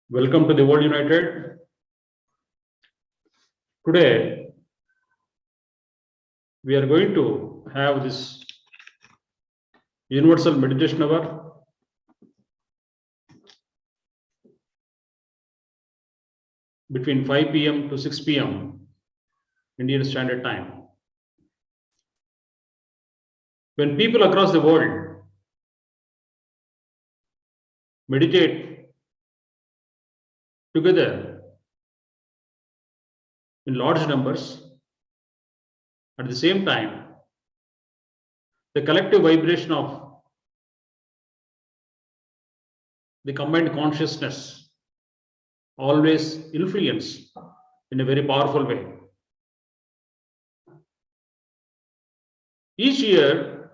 Welcome to the World United. Today, we are going to have this universal meditation hour. Between 5 p.m. to 6 p.m. Indian Standard Time. When people across the world meditate together in large numbers, at the same time, the collective vibration of the combined consciousness always influence in a very powerful way. Each year,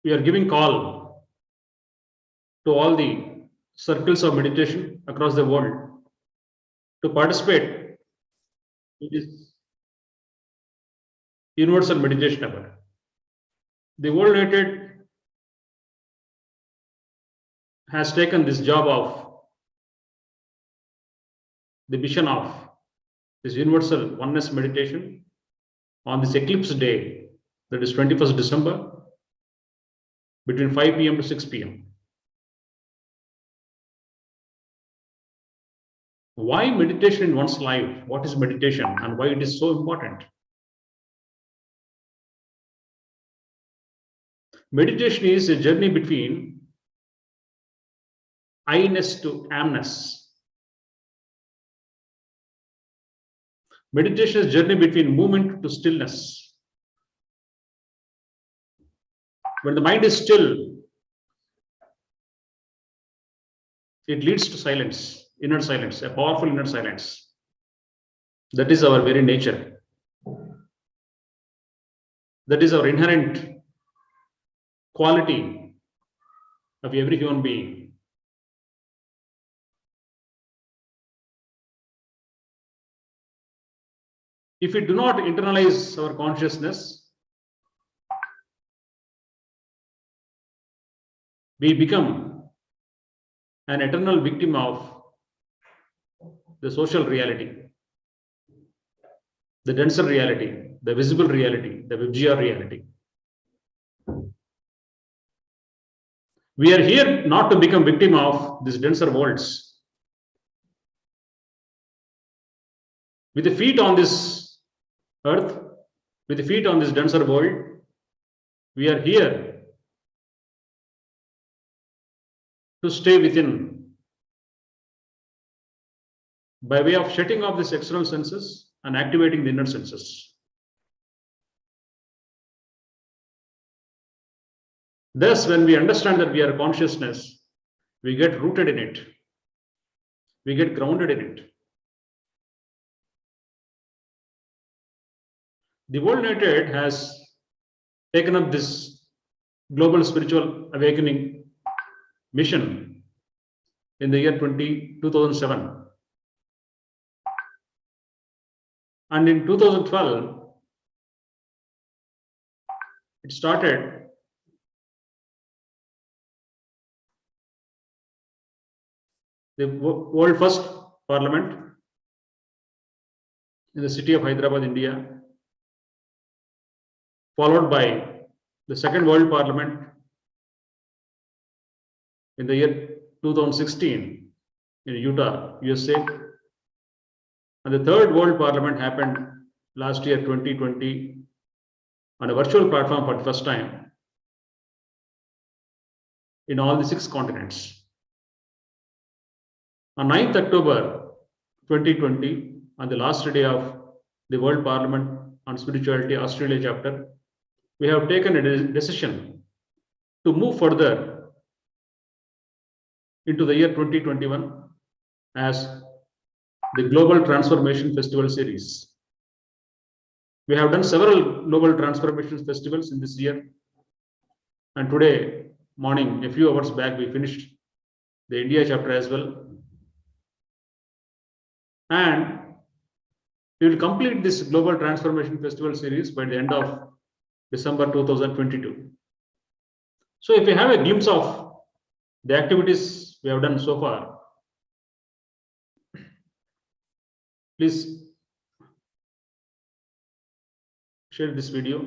we are giving call to all the circles of meditation across the world to participate in this universal meditation hour. The World United has taken this job of the mission of this universal oneness meditation on this eclipse day, that is 21st December, between 5 p.m. to 6 p.m. Why meditation in one's life? What is meditation and why it is so important? Meditation is a journey between I-ness to amness. Meditation is a journey between movement to stillness. When the mind is still, it leads to silence, inner silence, a powerful inner silence. That is our very nature. That is our inherent quality of every human being. If we do not internalize our consciousness, we become an eternal victim of the social reality, the denser reality, the visible reality, the VGR reality. We are here not to become victim of these denser worlds. With the feet on this earth, with the feet on this denser world, we are here to stay within by way of shutting off these external senses and activating the inner senses. Thus, when we understand that we are consciousness, we get rooted in it. We get grounded in it. The World United has taken up this global spiritual awakening mission in the year 2007. And in 2012, it started the world first parliament in the city of Hyderabad, India, followed by the second world parliament in the year 2016 in Utah, USA. And the third world parliament happened last year, 2020, on a virtual platform for the first time in all the 6 continents. On 9th October 2020, on the last day of the World Parliament on Spirituality Australia chapter, we have taken a decision to move further into the year 2021 as the Global Transformation Festival series. We have done several Global Transformation Festivals in this year, and today morning, a few hours back, we finished the India chapter as well. And we will complete this Global Transformation Festival series by the end of December 2022. So if you have a glimpse of the activities we have done so far, Please share this video.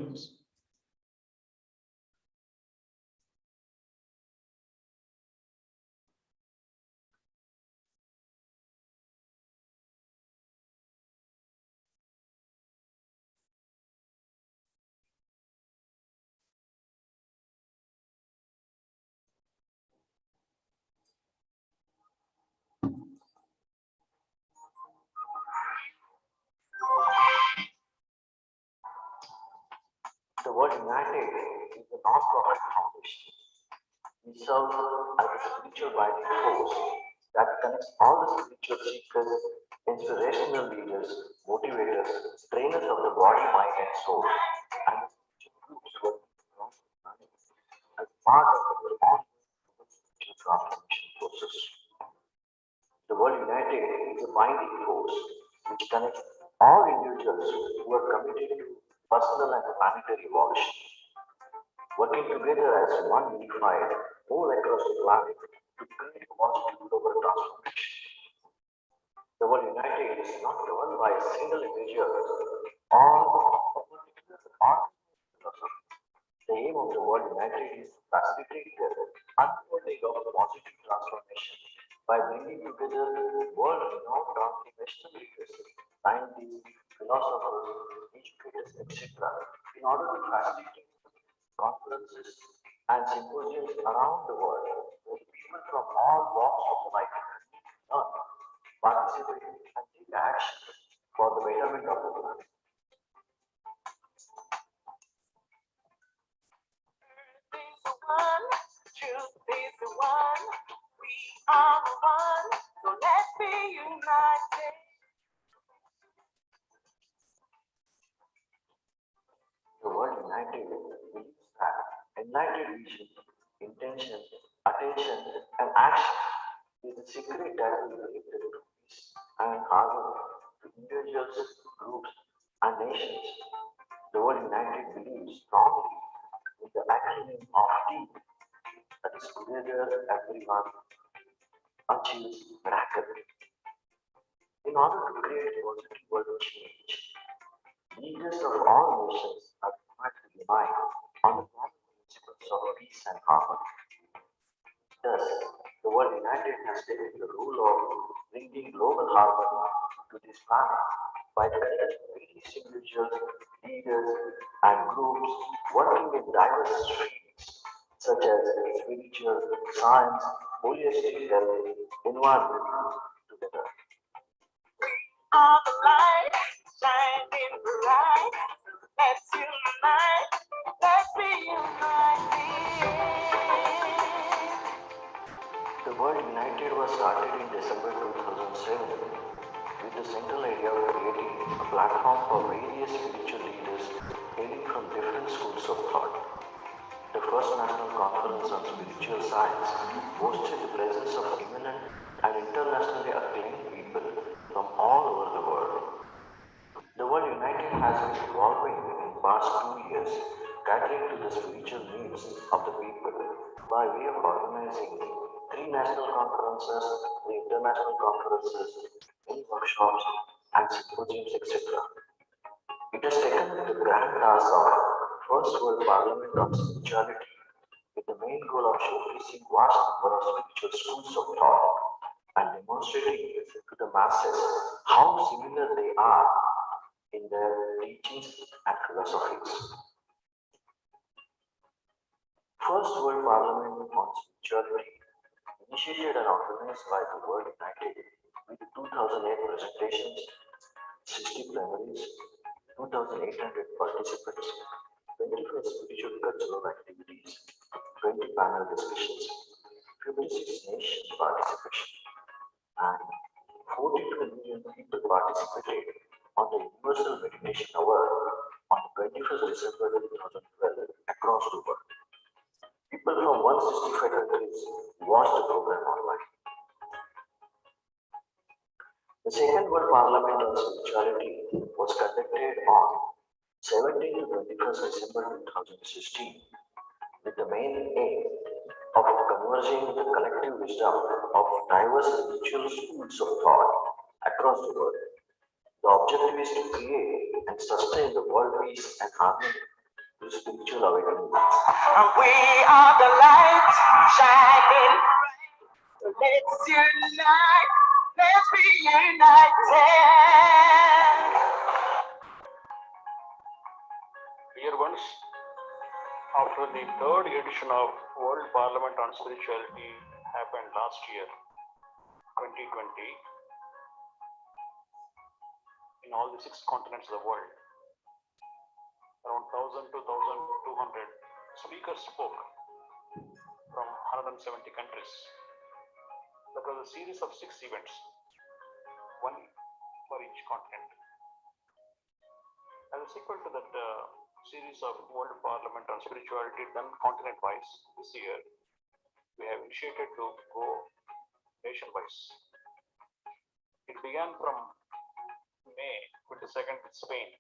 The word united is a non-profit foundation. We serve as a spiritual binding force that connects all the spiritual seekers, inspirational leaders, motivators, trainers of the body, mind, and soul, and the spiritual groups working across the planet as part of the ongoing spiritual transformation process. The word united is a binding force which connects all individuals who are committed to personal and planetary evolution, working together as one unified whole across the planet to create positive global transformation. The word united is not governed by a single individual or a particular art philosophy. The aim of the word united is to facilitate the unfolding of positive transformation by bringing together world-renowned transformational leaders, scientists, philosophers, educators, etc., in order to facilitate conferences and symposiums around the world where people from all walks of life learn, participate, and take action for the betterment of the planet. One, truth is the one. We are the one, so let's be united. The word united means that enlightened vision, intention, attention, and action is the secret that will lead to peace and harmony to individuals, groups, and nations. The word united believes strongly in the acronym of T, that is together everyone achieves miracle. In order to create positive world change, leaders of all nations are required to unite on the common principles of peace and harmony. Thus, the world united has taken the role of bringing global harmony to this planet by connecting various individuals, leaders, and groups working in diverse fields such as spiritual, science, holistic health, environment together. All the light shining bright. Let's unite. Let's be united. The World United was started in December 2007 with the central idea of creating a platform for various spiritual leaders hailing from different schools of thought. The first national conference on spiritual science boasted the presence of eminent and internationally acclaimed people from all over the world. The World United has been evolving in the past 2 years, catering to the spiritual needs of the people by way of organizing three national conferences, three international conferences, many workshops and symposiums, etc. It has taken the grand task of First World Parliament on Spirituality with the main goal of showcasing vast number of spiritual schools of thought and demonstrating to the masses how similar they are in their teachings and philosophies. First World Parliament on Spirituality, initiated and organized by the World United with 2008 presentations, 60 plenaries, 2,800 participants, 25 spiritual cultural activities, 20 panel discussions, 56 nations participation, and 42 million people participated on the Universal Meditation Hour on 21st December 2012 across the world. People from 165 countries watched the program online. The Second World Parliament on Spirituality was conducted on 17 to 21st December 2016 with the main aim of converging the collective wisdom of diverse spiritual schools of thought across the world The objective is to create and sustain the world peace and harmony through spiritual awakening. We are the light shining bright. Let's unite. Let's be united. Dear ones, after the third edition of World Parliament on Spirituality happened last year, 2020, in all the 6 continents of the world, around 1,000 to 1,200 speakers spoke from 170 countries. That was a series of 6 events, one for each continent. As a sequel to that series of World Parliament on Spirituality done continent-wise, this year we have initiated to go nation-wise. It began from May 22nd with Spain.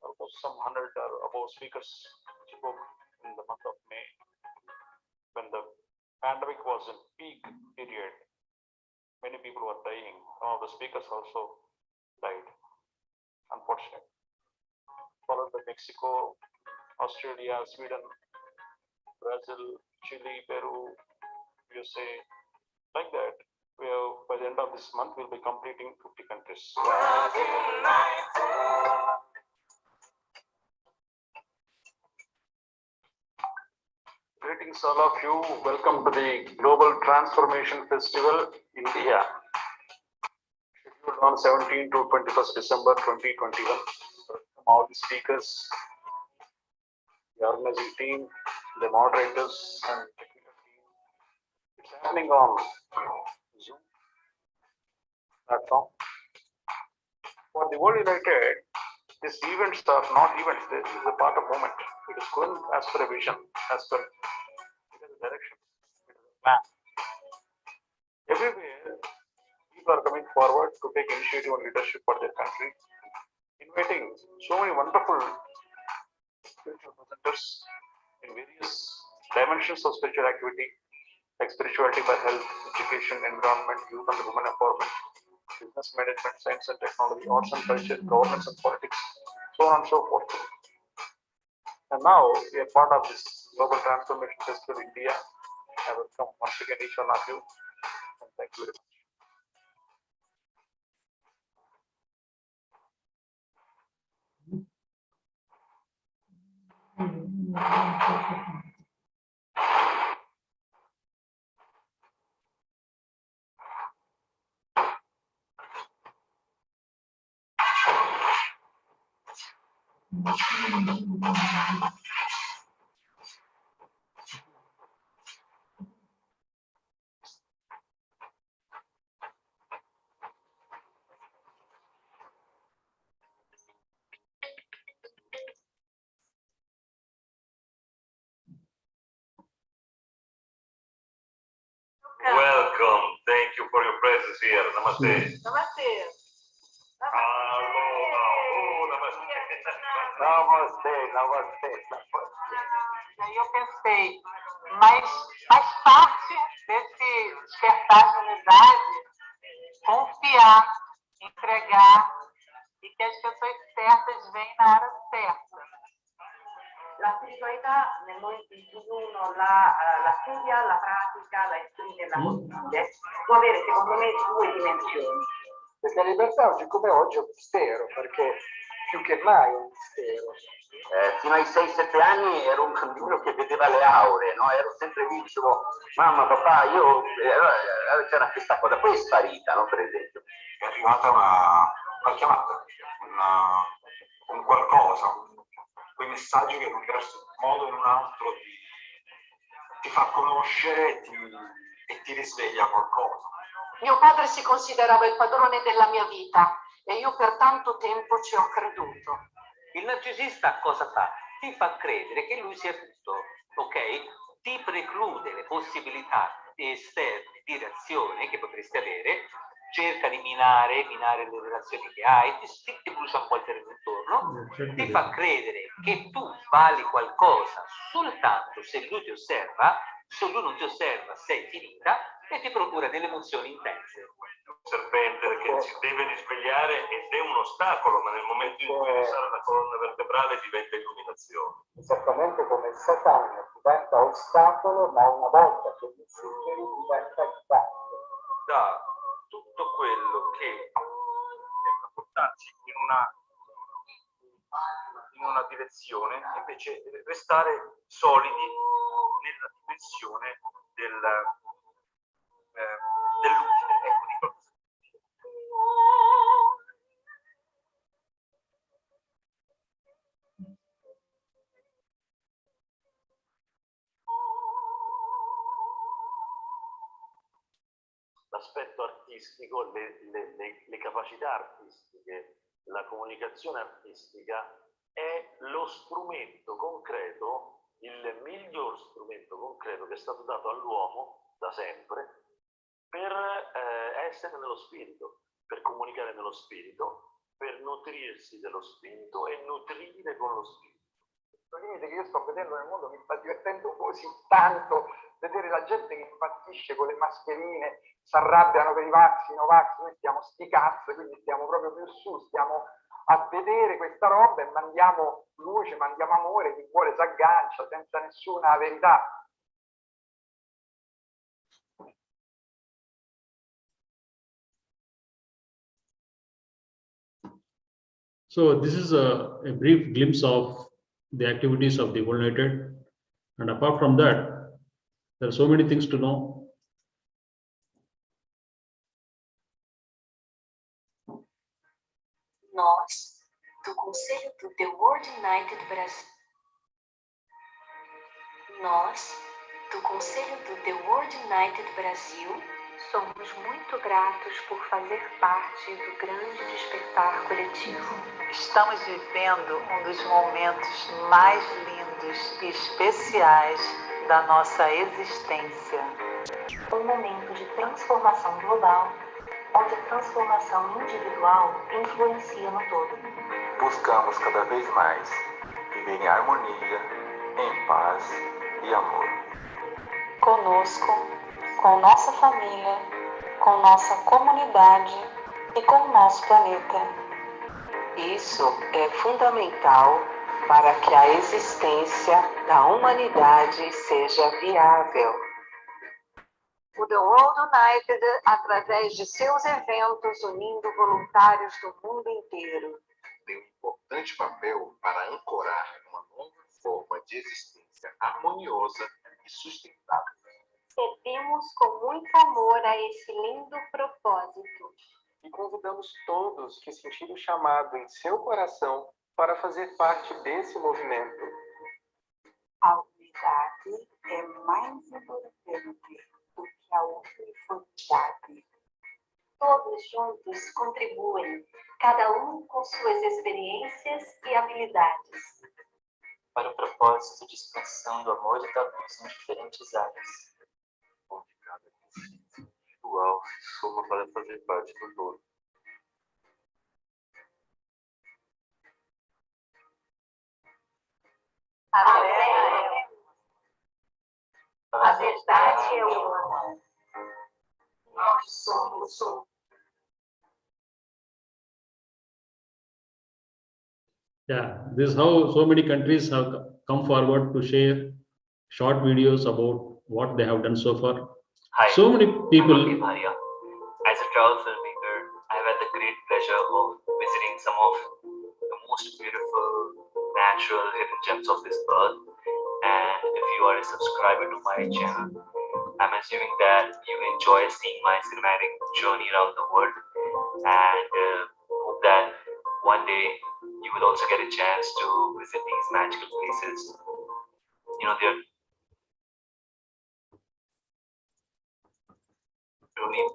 Almost some 100 or above speakers spoke in the month of May, when the pandemic was in peak period. Many people were dying. Some of the speakers also died, unfortunately. Followed by Mexico, Australia, Sweden, Brazil, Chile, Peru, USA. Like that, we have, by the end of this month, we'll be completing 50 countries. Greetings all of you. Welcome to the Global Transformation Festival, India. Scheduled on 17 to 21st December 2021. Welcome all the speakers, the organizing team, the moderators and technical team. It's happening on Zoom platform. For the World United, these events are not events, this is a part of movement. It is going as per a vision, as per direction, it is a plan. Everywhere, people are coming forward to take initiative and leadership for their country, inviting so many wonderful spiritual presenters in various dimensions of spiritual activity, like spirituality for health, education, environment, youth and women empowerment, business management, science and technology, arts and culture, governance and politics, so on and so forth. And now we are part of this Global Transformation Festival India. I welcome once again each one of you, and thank you very much. Welcome. Thank you for your presence here. Namaste. Namaste. Eu pensei, mas faz parte desse despertar de unidade confiar, entregar e que as pessoas certas vêm na hora certa. La spiritualità nel momento in cui uno la studia, la pratica, la esprime, la condivide, può avere secondo me 2 dimensioni. Perché la libertà oggi come oggi è un mistero, perché più che mai è un mistero. Fino ai 6-7 anni ero un bambino che vedeva le aure, no? Ero sempre lì, dicevo, mamma, papà, io... c'era questa cosa, poi è sparita, no? Per esempio. È arrivata una chiamata, un qualcosa, quei messaggi che in un diverso modo o in un altro ti fa conoscere e ti risveglia qualcosa. Mio padre si considerava il padrone della mia vita e io per tanto tempo ci ho creduto. Il narcisista cosa fa? Ti fa credere che lui sia tutto, ok? Ti preclude le possibilità esterne di reazione che potresti avere, cerca di minare le relazioni che hai, ti brucia un po' il terreno intorno, ti fa credere che tu vali qualcosa soltanto se lui ti osserva, se lui non ti osserva sei finita, e ti procura delle emozioni intense. Un serpente che si deve risvegliare ed è un ostacolo, ma nel momento in cui risale la colonna vertebrale diventa illuminazione. Esattamente come il Satana diventa ostacolo, ma una volta che mi superi diventa il fatto. Da tutto quello che sembra portarci in una direzione, invece restare solidi nella dimensione dell'utile. Ecco, di qualcosa. L'aspetto artistico, le capacità artistiche, la comunicazione artistica è lo strumento concreto, il miglior strumento concreto che è stato dato all'uomo da sempre per essere nello spirito, per comunicare nello spirito, per nutrirsi dello spirito e nutrire con lo spirito. Il limite che io sto vedendo nel mondo mi sta divertendo così tanto vedere la gente che impazzisce con le mascherine, si arrabbiano per i vax, i novax, noi stiamo sti cazzo, quindi stiamo proprio più su, stiamo a vedere questa roba e mandiamo luce, mandiamo amore, chi vuole si aggancia senza nessuna verità. So this is a brief glimpse of the activities of the Whole United, and apart from that, there are so many things to know. Nós, do Conselho do The World United Brasil. Nós, do Conselho do The World United Brasil, somos muito gratos por fazer parte do grande despertar coletivo. Estamos vivendo um dos momentos mais lindos e especiais da nossa existência. Um momento de transformação global, onde a transformação individual influencia no todo. Buscamos cada vez mais viver em harmonia, em paz e amor. Conosco, com nossa família, com nossa comunidade e com o nosso planeta. Isso é fundamental para que a existência da humanidade seja viável. O The World United, através de seus eventos unindo voluntários do mundo inteiro, tem um importante papel para ancorar uma nova forma de existência harmoniosa e sustentável. Servimos com muito amor a esse lindo propósito. E convidamos todos que sentiram o chamado em seu coração para fazer parte desse movimento. A unidade é mais importante do que a uniformidade. Todos juntos contribuem, cada um com suas experiências e habilidades, para o propósito de expansão do amor e da luz em diferentes áreas. Onde cada consciência individual se soma para fazer parte do todo. A verdade é uma. Nós somos um. Yeah, this is how so many countries have come forward to share short videos about what they have done so far. Hi, so many people. I'm Maria. As a travel filmmaker, I've had the great pleasure of visiting some of the most beautiful natural hidden gems of this earth. And if you are a subscriber to my channel, I'm assuming that you enjoy seeing my cinematic journey around the world, and hope that one day you will also get a chance to visit these magical places. You know, they're truly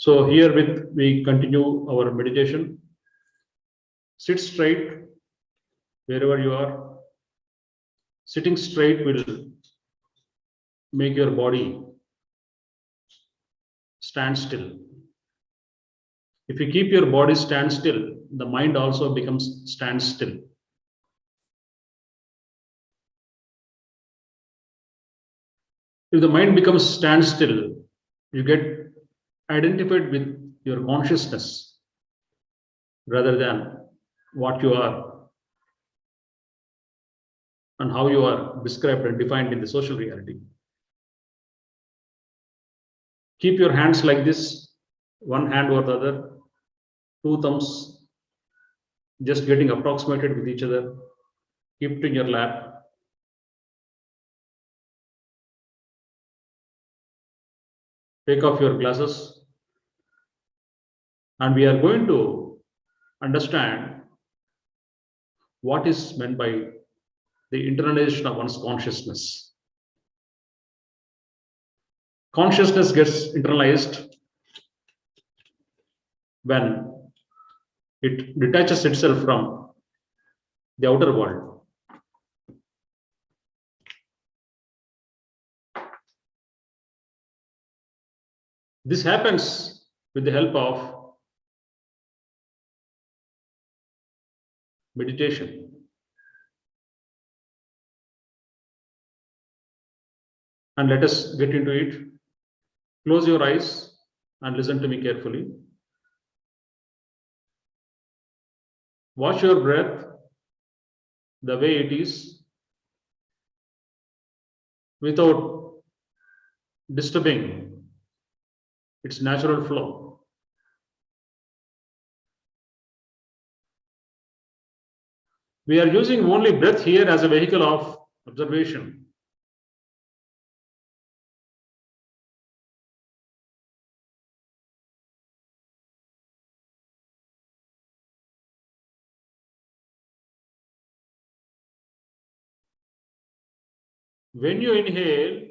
So here we continue our meditation. Sit straight wherever you are. Sitting straight will make your body stand still. If you keep your body stand still, the mind also becomes stand still. If the mind becomes stand still, you get identified with your consciousness rather than what you are and how you are described and defined in the social reality. Keep your hands like this, one hand over the other, two thumbs just getting approximated with each other. Keep it in your lap. Take off your glasses. And we are going to understand what is meant by the internalization of one's consciousness. Consciousness gets internalized when it detaches itself from the outer world. This happens with the help of meditation. And let us get into it. Close your eyes and listen to me carefully. Watch your breath the way it is, without disturbing its natural flow. We are using only breath here as a vehicle of observation. When you inhale,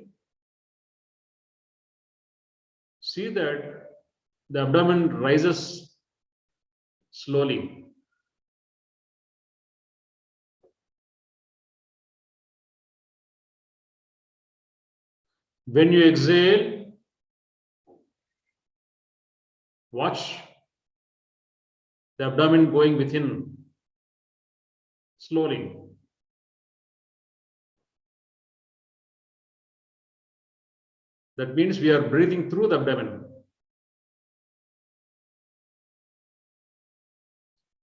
see that the abdomen rises slowly. When you exhale, watch the abdomen going within slowly. That means we are breathing through the abdomen.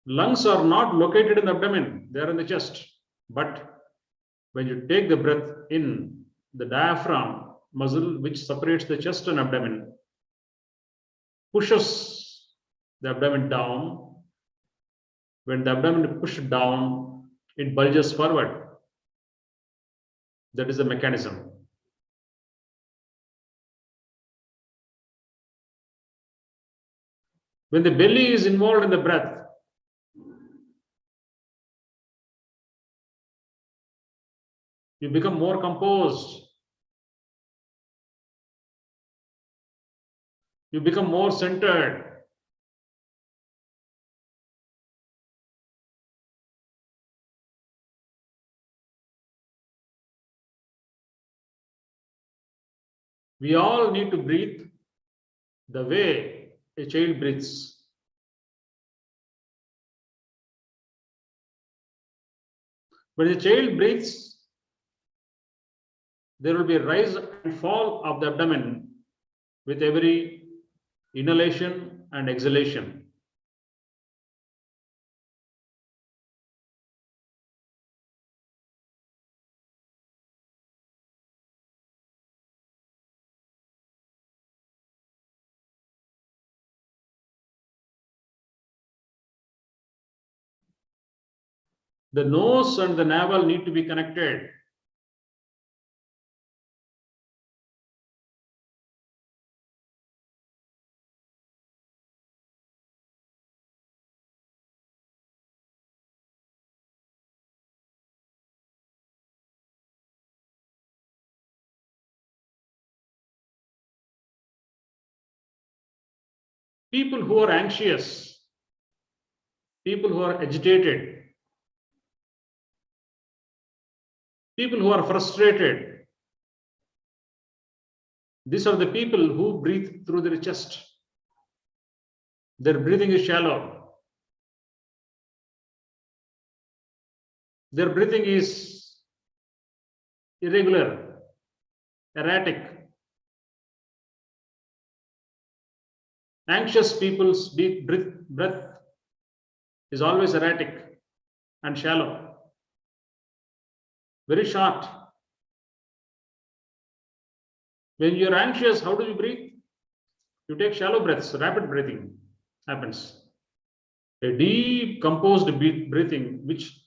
Lungs are not located in the abdomen, they are in the chest. But when you take the breath in, the diaphragm muscle, which separates the chest and abdomen, pushes the abdomen down. When the abdomen is pushed down, it bulges forward. That is the mechanism. When the belly is involved in the breath, you become more composed. You become more centered. We all need to breathe the way a child breathes. When a child breathes, there will be a rise and fall of the abdomen with every inhalation and exhalation. The nose and the navel need to be connected. People who are anxious, people who are agitated, People who are frustrated, these are the people who breathe through their chest. Their breathing is shallow. Their breathing is irregular, erratic. Anxious people's breath is always erratic and shallow, very short. When you're anxious, how do you breathe? You take shallow breaths, rapid breathing happens. A deep, composed breathing which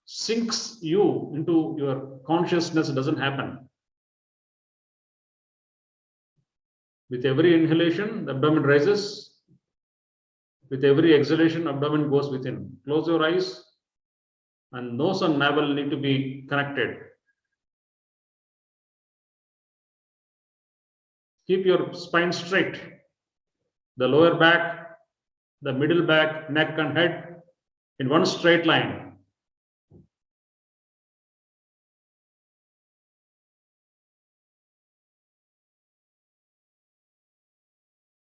sinks you into your consciousness doesn't happen. With every inhalation, the abdomen rises. With every exhalation, abdomen goes within. Close your eyes, and nose and navel need to be connected. Keep your spine straight. The lower back, the middle back, neck and head in one straight line.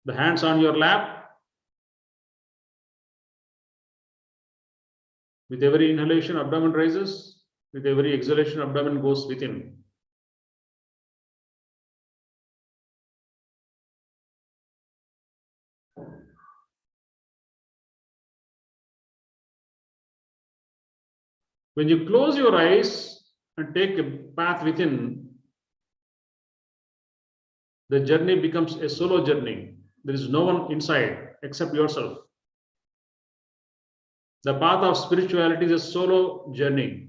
The hands on your lap. With every inhalation, abdomen rises. With every exhalation, abdomen goes within. When you close your eyes and take a path within, the journey becomes a solo journey. There is no one inside except yourself. The path of spirituality is a solo journey.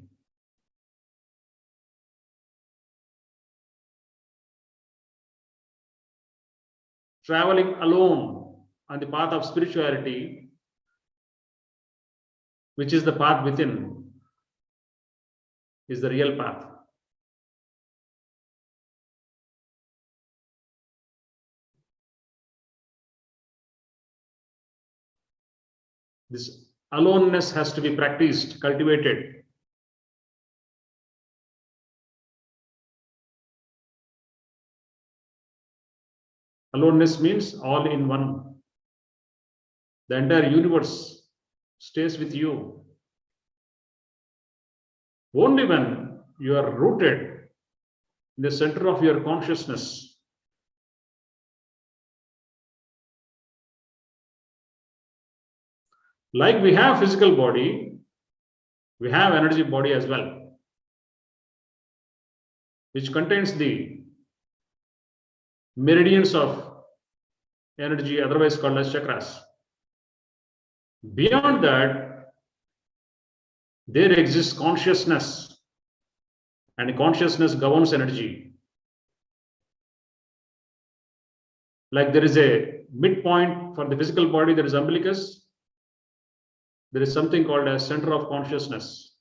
Traveling alone on the path of spirituality, which is the path within, is the real path. This aloneness has to be practiced, cultivated. Aloneness means all in one. The entire universe stays with you. Only when you are rooted in the center of your consciousness, like we have physical body, we have energy body as well, which contains the meridians of energy, otherwise called as chakras. Beyond that, there exists consciousness, and consciousness governs energy. Like there is a midpoint for the physical body, there is umbilicus. There is something called as center of consciousness.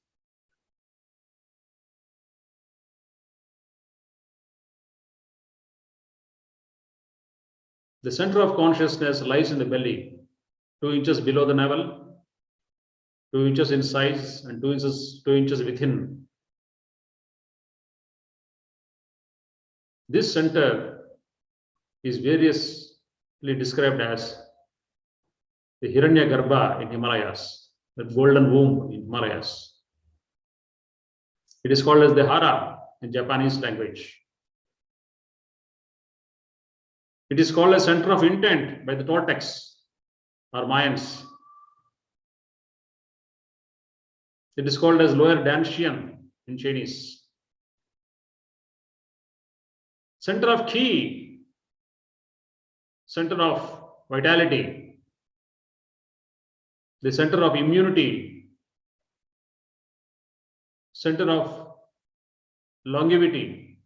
The center of consciousness lies in the belly, 2 inches below the navel, 2 inches in size, and 2 inches within. This center is variously described as the Hiranyagarbha in Himalayas, the golden womb in Himalayas. It is called as the Hara in Japanese language. It is called a center of intent by the Toltecs or Mayans. It is called as lower Danshan in Chinese. Center of ki, center of vitality, the center of immunity, center of longevity,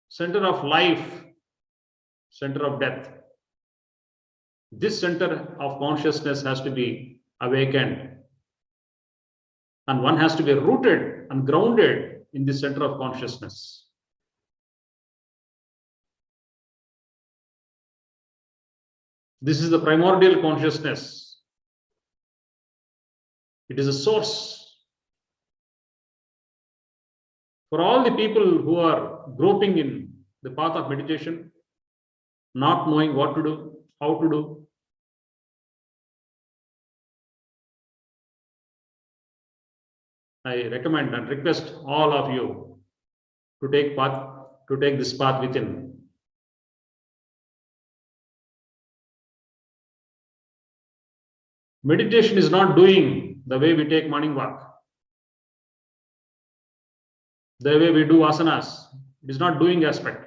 center of life, center of death. This center of consciousness has to be awakened, and one has to be rooted and grounded in the center of consciousness. This is the primordial consciousness. It is a source For all the people who are groping in the path of meditation, not knowing what to do, how to do, I recommend and request all of you to take this path within. Meditation is not doing the way we take morning walk, the way we do asanas. It is not doing aspect.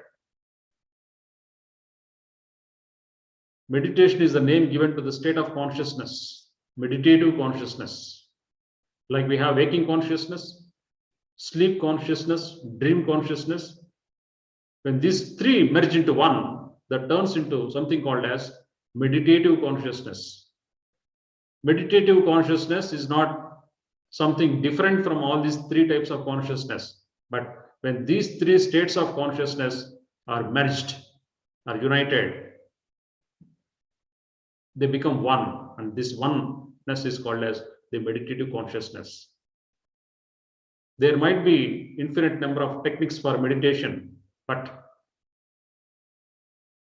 Meditation is the name given to the state of consciousness, meditative consciousness. Like we have waking consciousness, sleep consciousness, dream consciousness. When these three merge into one, that turns into something called as meditative consciousness. Meditative consciousness is not something different from all these three types of consciousness. But when these three states of consciousness are merged, are united, they become one. And this oneness is called as the meditative consciousness. There might be infinite number of techniques for meditation, but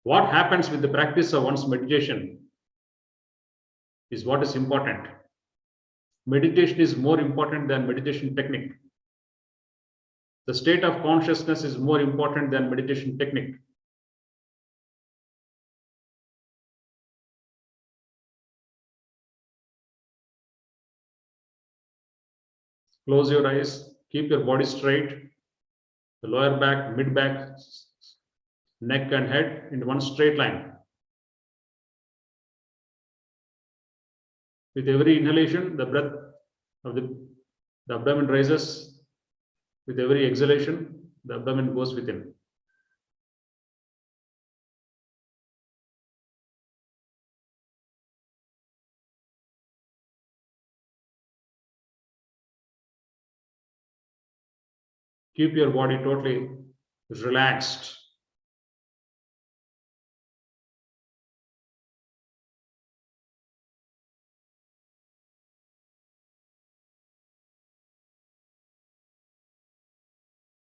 what happens with the practice of one's meditation is what is important. Meditation is more important than meditation technique. The state of consciousness is more important than meditation technique. Close your eyes, keep your body straight, the lower back, mid back, neck and head in one straight line. With every inhalation, the breath of the abdomen rises. With every exhalation, the abdomen goes within. Keep your body totally relaxed.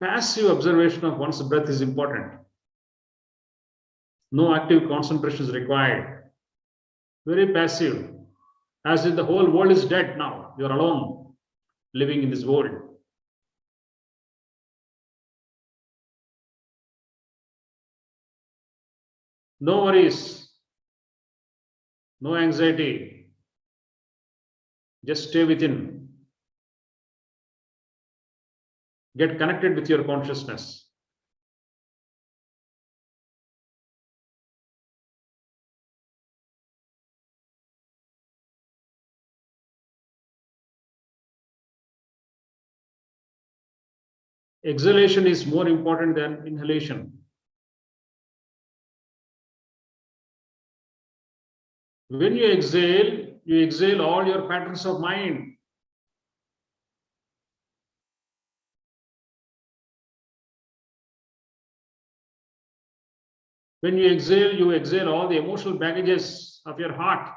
Passive observation of one's breath is important. No active concentration is required. Very passive. As if the whole world is dead now. You are alone living in this world. No worries. No anxiety. Just stay within. Get connected with your consciousness. Exhalation is more important than inhalation. When you exhale all your patterns of mind. When you exhale all the emotional baggages of your heart.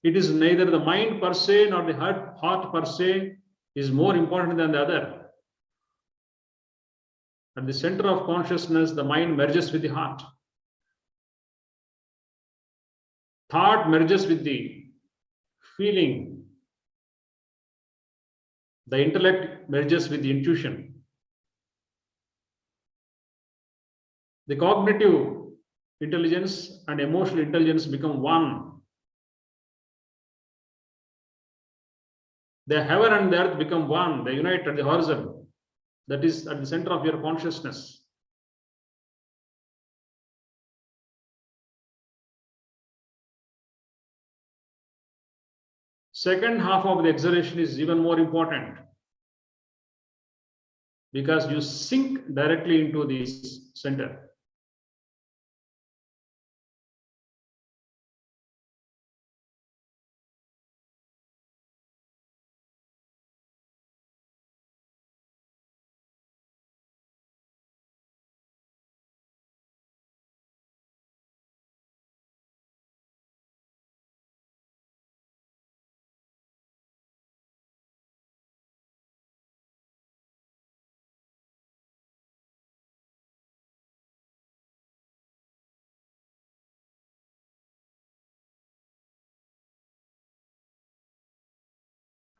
It is neither the mind per se nor the heart per se is more important than the other. At the center of consciousness, the mind merges with the heart. Thought merges with the feeling. The intellect merges with the intuition. The cognitive intelligence and emotional intelligence become one. The heaven and the earth become one. They unite at the horizon. That is at the center of your consciousness. Second half of the exhalation is even more important because you sink directly into this center.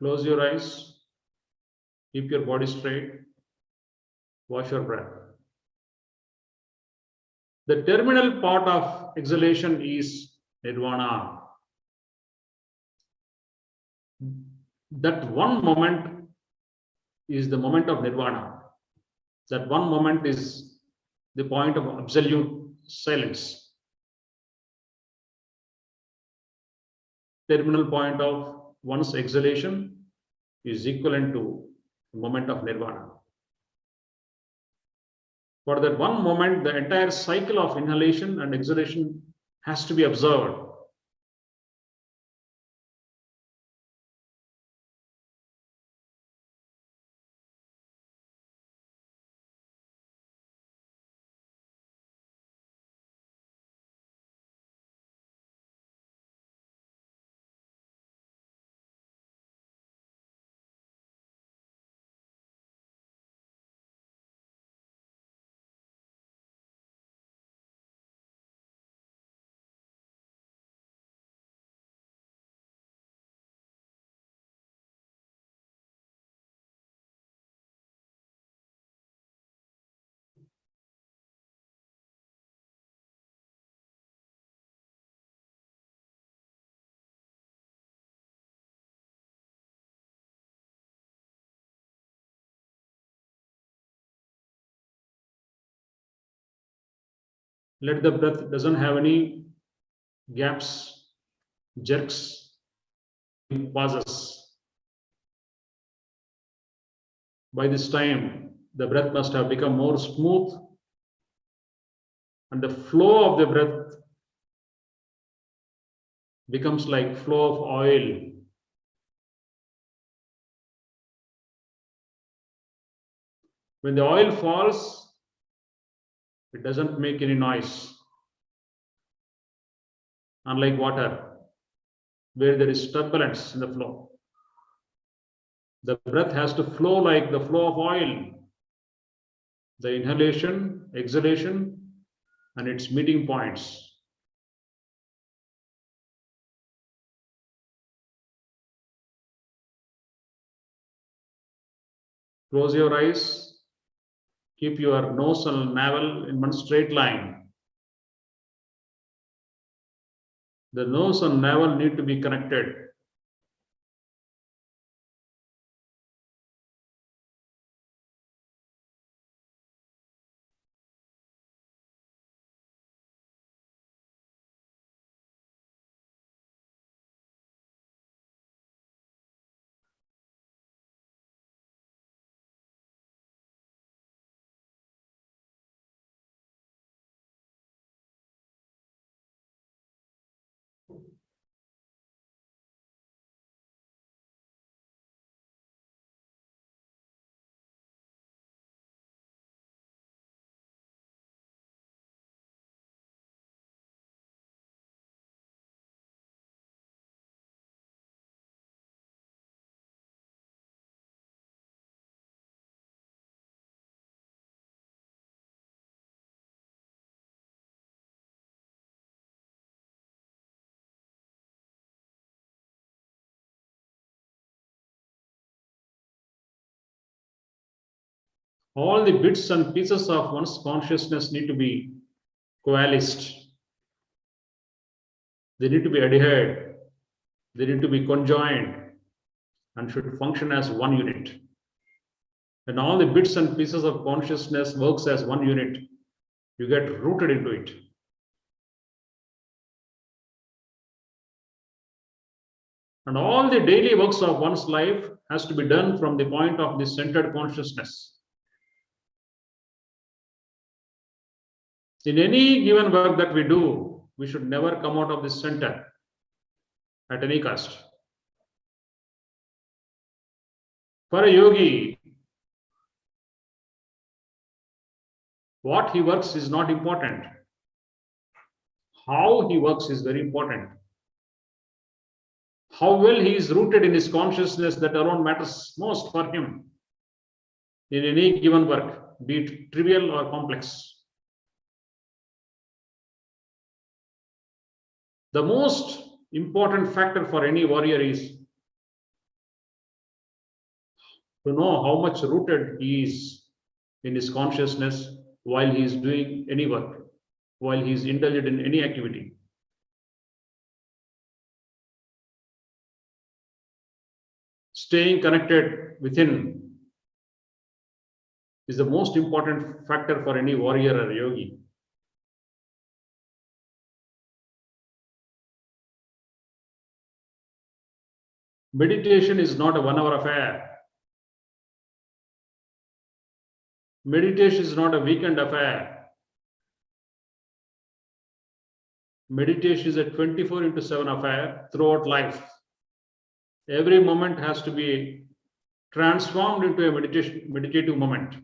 Close your eyes. Keep your body straight. Wash your breath. The terminal part of exhalation is nirvana. That one moment is the moment of nirvana. That one moment is the point of absolute silence. Terminal point of one's exhalation is equivalent to the moment of nirvana. For that one moment, the entire cycle of inhalation and exhalation has to be observed. Let the breath doesn't have any gaps, jerks, pauses. By this time, the breath must have become more smooth, and the flow of the breath becomes like flow of oil. When the oil falls, it doesn't make any noise. Unlike water, where there is turbulence in the flow. The breath has to flow like the flow of oil. The inhalation, exhalation, and its meeting points. Close your eyes. Keep your nose and navel in one straight line. The nose and navel need to be connected. All the bits and pieces of one's consciousness need to be coalesced. They need to be adhered. They need to be conjoined and should function as one unit. When all the bits and pieces of consciousness works as one unit, you get rooted into it. And all the daily works of one's life has to be done from the point of the centered consciousness. In any given work that we do, we should never come out of the center at any cost. For a yogi, what he works is not important. How he works is very important. How well he is rooted in his consciousness, that alone matters most for him in any given work, be it trivial or complex. The most important factor for any warrior is to know how much rooted he is in his consciousness while he is doing any work, while he is indulged in any activity. Staying connected within is the most important factor for any warrior or yogi. Meditation is not a 1 hour affair. Meditation is not a weekend affair. Meditation is a 24/7 affair throughout life. Every moment has to be transformed into a meditative moment.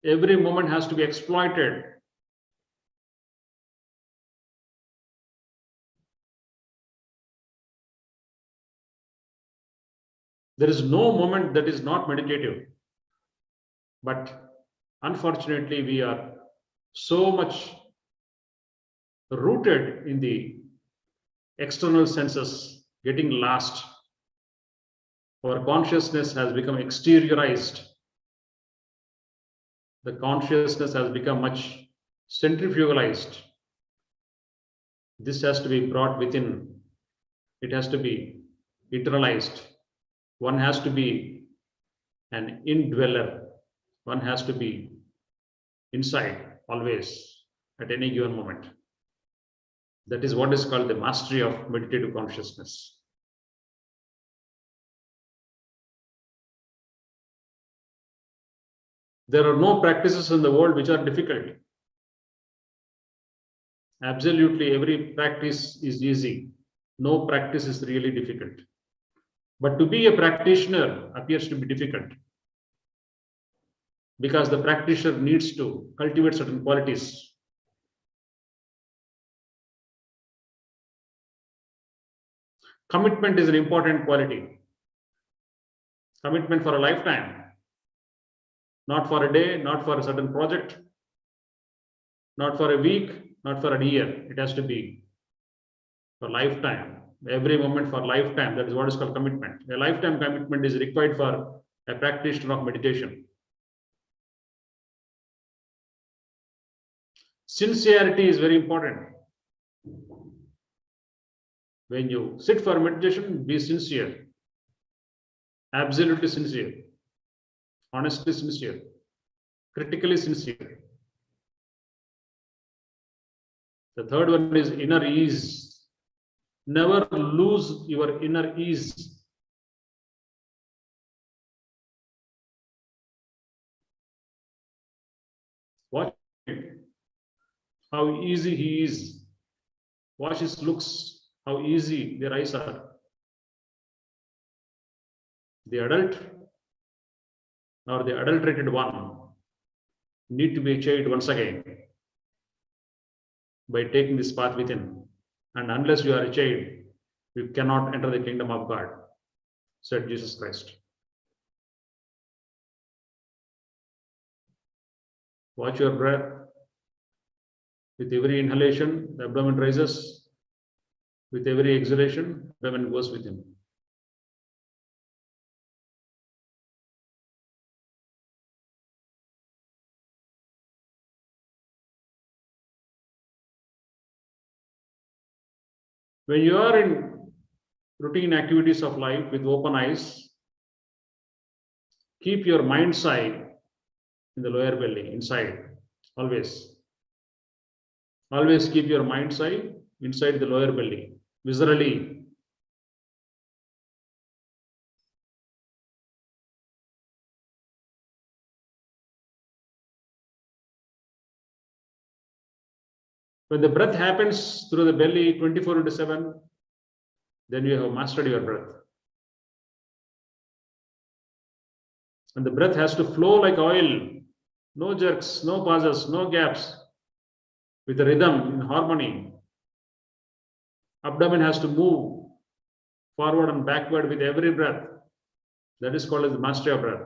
Every moment has to be exploited. There is no moment that is not meditative. But unfortunately, we are so much rooted in the external senses, getting lost. Our consciousness has become exteriorized. The consciousness has become much centrifugalized. This has to be brought within. It has to be internalized. One has to be an indweller. One has to be inside always at any given moment. That is what is called the mastery of meditative consciousness. There are no practices in the world which are difficult. Absolutely every practice is easy. No practice is really difficult. But to be a practitioner appears to be difficult, because the practitioner needs to cultivate certain qualities. Commitment is an important quality. Commitment for a lifetime, not for a day, not for a certain project, not for a week, not for a year. It has to be for lifetime. Every moment for lifetime. That is what is called commitment. A lifetime commitment is required for a practitioner of meditation. Sincerity is very important. When you sit for meditation, be sincere. Absolutely sincere. Honestly sincere. Critically sincere. The third one is inner ease. Never lose your inner ease. Watch how easy he is. Watch his looks, how easy their eyes are. The adult or the adulterated one need to be achieved once again by taking this path within. And unless you are a child, you cannot enter the kingdom of God, said Jesus Christ. Watch your breath. With every inhalation, the abdomen rises. With every exhalation, the abdomen goes within. When you are in routine activities of life with open eyes, keep your mind's eye in the lower belly, inside, always. Always keep your mind's eye inside the lower belly, viscerally. When the breath happens through the belly 24/7, then you have mastered your breath. And the breath has to flow like oil, no jerks, no pauses, no gaps, with a rhythm in harmony. Abdomen has to move forward and backward with every breath. That is called as the mastery of breath.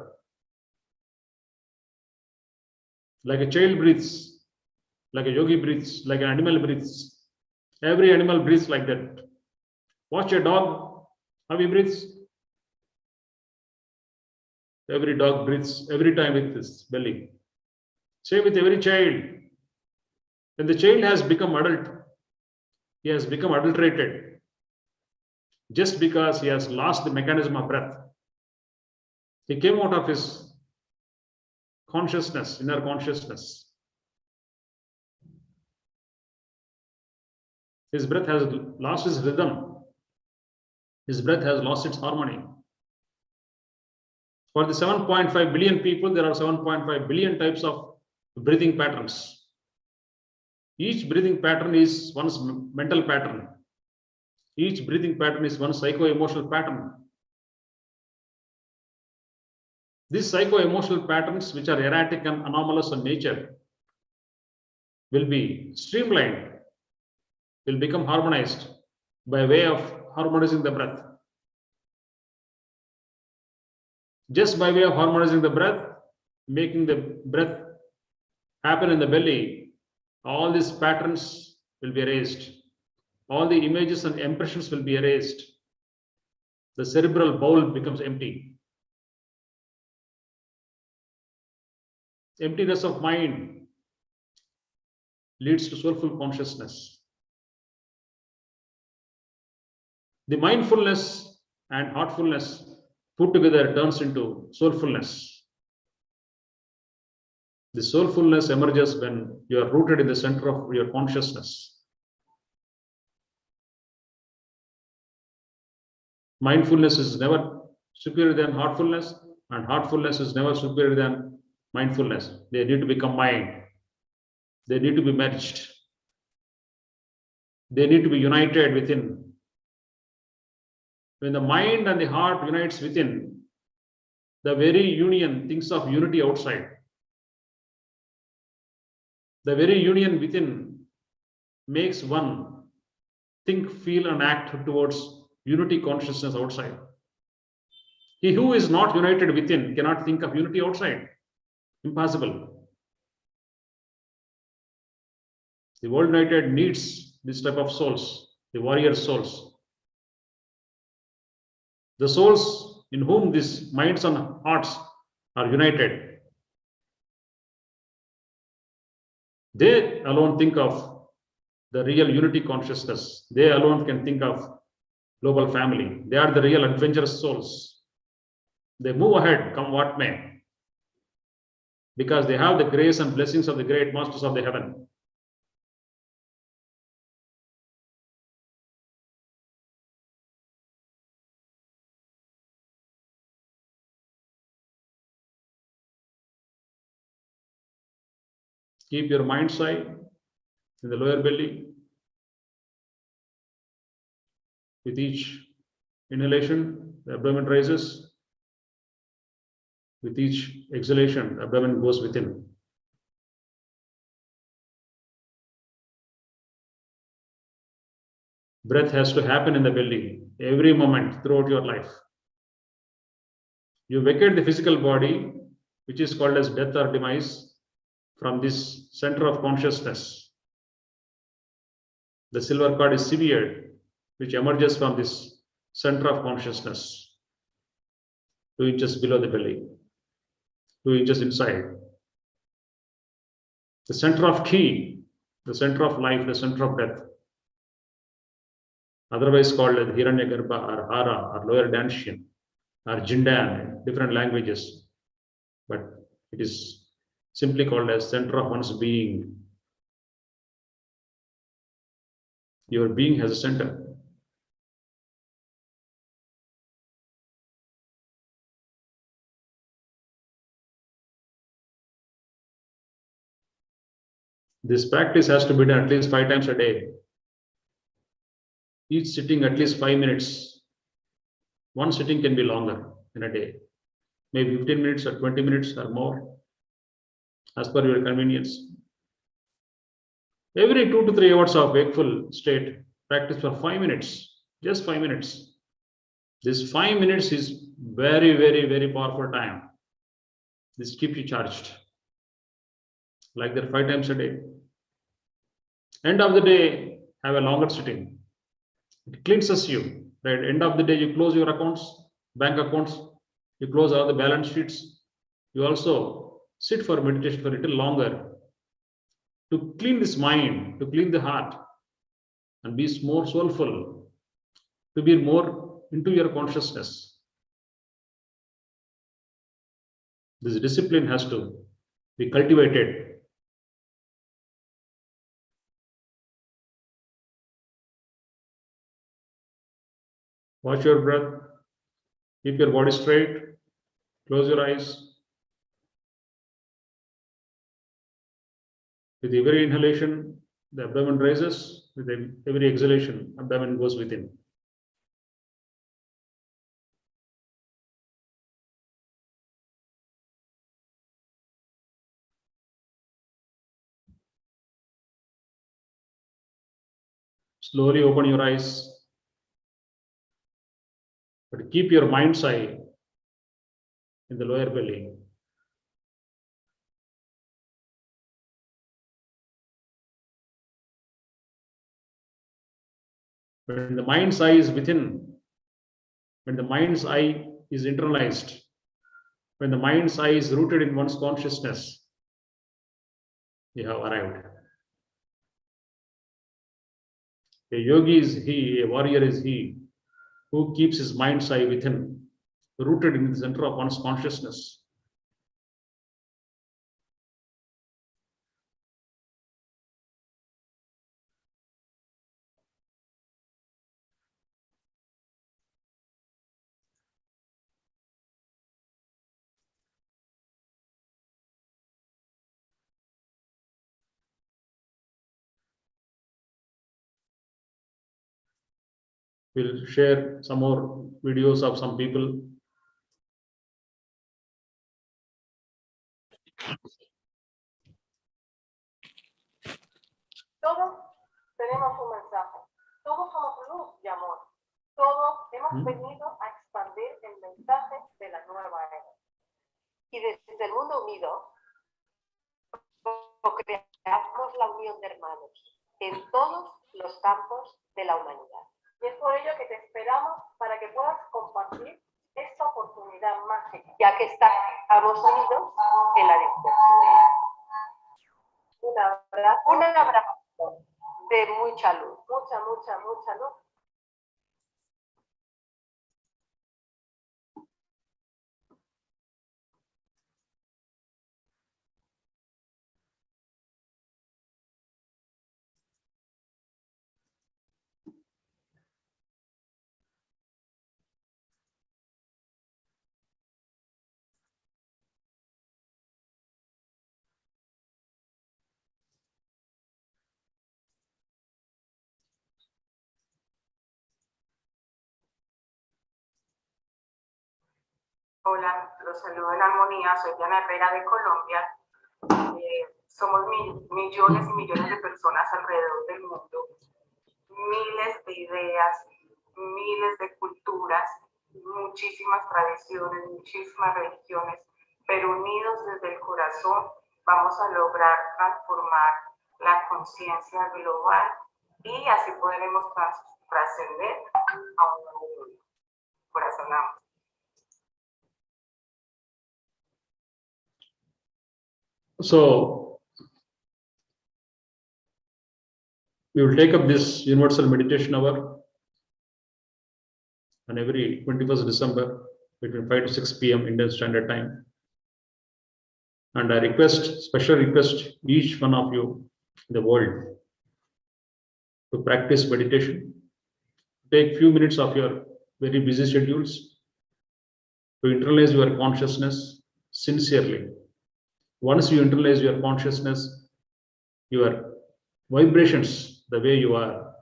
Like a child breathes, like a yogi breathes, like an animal breathes. Every animal breathes like that. Watch a dog, how he breathes. Every dog breathes every time with his belly. Same with every child. When the child has become adult, he has become adulterated just because he has lost the mechanism of breath. He came out of his consciousness, inner consciousness. His breath has lost its rhythm. His breath has lost its harmony. For the 7.5 billion people, there are 7.5 billion types of breathing patterns. Each breathing pattern is one's mental pattern. Each breathing pattern is one psycho-emotional pattern. These psycho-emotional patterns, which are erratic and anomalous in nature, will be streamlined, will become harmonized by way of harmonizing the breath. Just by way of harmonizing the breath, making the breath happen in the belly, all these patterns will be erased. All the images and impressions will be erased. The cerebral bowl becomes empty. Emptiness of mind leads to soulful consciousness. The mindfulness and heartfulness put together turns into soulfulness. The soulfulness emerges when you are rooted in the center of your consciousness. Mindfulness is never superior than heartfulness, and heartfulness is never superior than mindfulness. They need to become mind. They need to be merged. They need to be united within. When the mind and the heart unites within, the very union thinks of unity outside. The very union within makes one think, feel, and act towards unity consciousness outside. He who is not united within cannot think of unity outside. Impossible. The world united needs this type of souls, the warrior souls. The souls in whom these minds and hearts are united, they alone think of the real unity consciousness. They alone can think of global family. They are the real adventurous souls. They move ahead, come what may, because they have the grace and blessings of the great masters of the heaven. Keep your mind's eye in the lower belly. With each inhalation, the abdomen rises. With each exhalation, the abdomen goes within. Breath has to happen in the belly every moment throughout your life. You vacate the physical body, which is called as death or demise, from this center of consciousness. The silver cord is severed, which emerges from this center of consciousness, 2 inches below the belly, 2 inches inside. The center of chi, the center of life, the center of death, otherwise called as Hiranyagarbha or Hara or lower Danshan or Jindan in different languages, but it is simply called as center of one's being. Your being has a center. This practice has to be done at least 5 times a day. Each sitting at least 5 minutes. One sitting can be longer in a day, maybe 15 minutes or 20 minutes or more, as per your convenience. Every 2 to 3 hours of wakeful state, practice for 5 minutes, just 5 minutes. This 5 minutes is very, very, very powerful time. This keeps you charged. Like that 5 times a day. End of the day, have a longer sitting. It cleanses you. Right? End of the day, you close your accounts, bank accounts, you close all the balance sheets. You also sit for meditation for a little longer to clean this mind, to clean the heart, and be more soulful, to be more into your consciousness. This discipline has to be cultivated. Watch your breath, keep your body straight, close your eyes. With every inhalation, the abdomen rises. With every exhalation, abdomen goes within. Slowly open your eyes, but keep your mind's eye in the lower belly. When the mind's eye is within, when the mind's eye is internalized, when the mind's eye is rooted in one's consciousness, you have arrived. A yogi is he, a warrior is he, who keeps his mind's eye within, rooted in the center of one's consciousness. We'll share some more videos of some people. Todos tenemos un mensaje. Todos somos luz y amor. Todos hemos venido a expandir el mensaje de la nueva era. Y desde el mundo unido, creamos la unión de hermanos en todos los campos de la humanidad. Y es por ello que te esperamos para que puedas compartir esta oportunidad mágica, ya que estamos unidos en la diversidad. Un abrazo de mucha luz, mucha luz. Hola, los saludo en armonía, soy Diana Herrera de Colombia. Somos millones y millones de personas alrededor del mundo, miles de ideas, miles de culturas, muchísimas tradiciones, muchísimas religiones, pero unidos desde el corazón vamos a lograr transformar la conciencia global y así podremos trascender a un nuevo mundo. Corazonamos. So, we will take up this universal meditation hour on every 21st December between 5 to 6 p.m. Indian Standard Time. And I special request each one of you in the world to practice meditation. Take few minutes of your very busy schedules to internalize your consciousness sincerely. Once you internalize your consciousness, your vibrations, the way you are,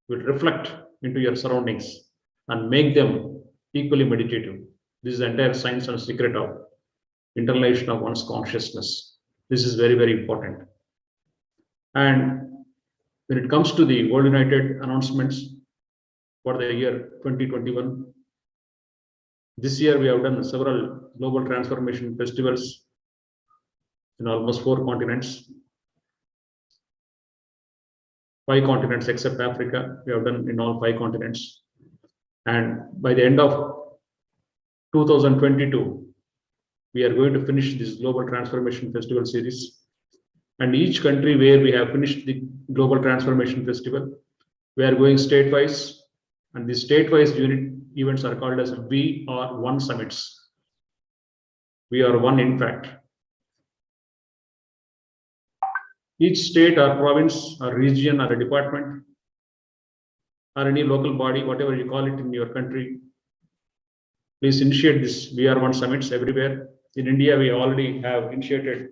will reflect into your surroundings and make them equally meditative. This is the entire science and secret of internalization of one's consciousness. This is very, very important. And when it comes to the World United announcements for the year 2021, this year we have done several global transformation festivals in almost 4 continents. 5 continents except Africa. We have done in all 5 continents. And by the end of 2022, we are going to finish this Global Transformation Festival series. And each country where we have finished the Global Transformation Festival, we are going state-wise, and the state-wise unit events are called as We Are One Summits. We are one, in fact. Each state or province or region or a department or any local body, whatever you call it in your country, please initiate this We Are One Summits everywhere. In India, we already have initiated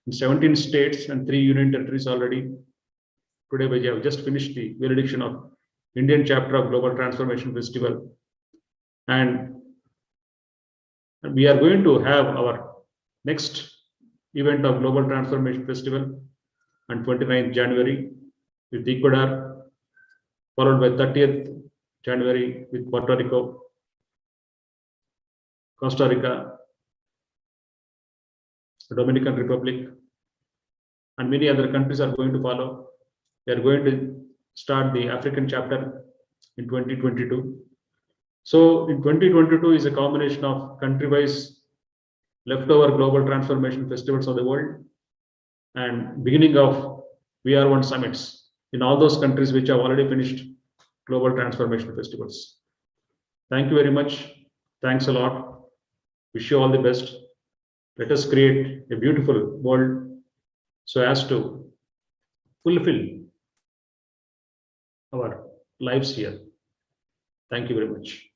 in 17 states and 3 union territories already. Today, we have just finished the valediction of Indian chapter of Global Transformation Festival. And we are going to have our next event of Global Transformation Festival on 29th January with Ecuador, followed by 30th January with Puerto Rico, Costa Rica, Dominican Republic, and many other countries are going to follow. We are going to start the African chapter in 2022. So in 2022 is a combination of country-wise leftover global transformation festivals of the world and beginning of We Are One summits in all those countries which have already finished global transformation festivals. Thank you very much. Thanks a lot. Wish you all the best. Let us create a beautiful world so as to fulfill our lives here. Thank you very much.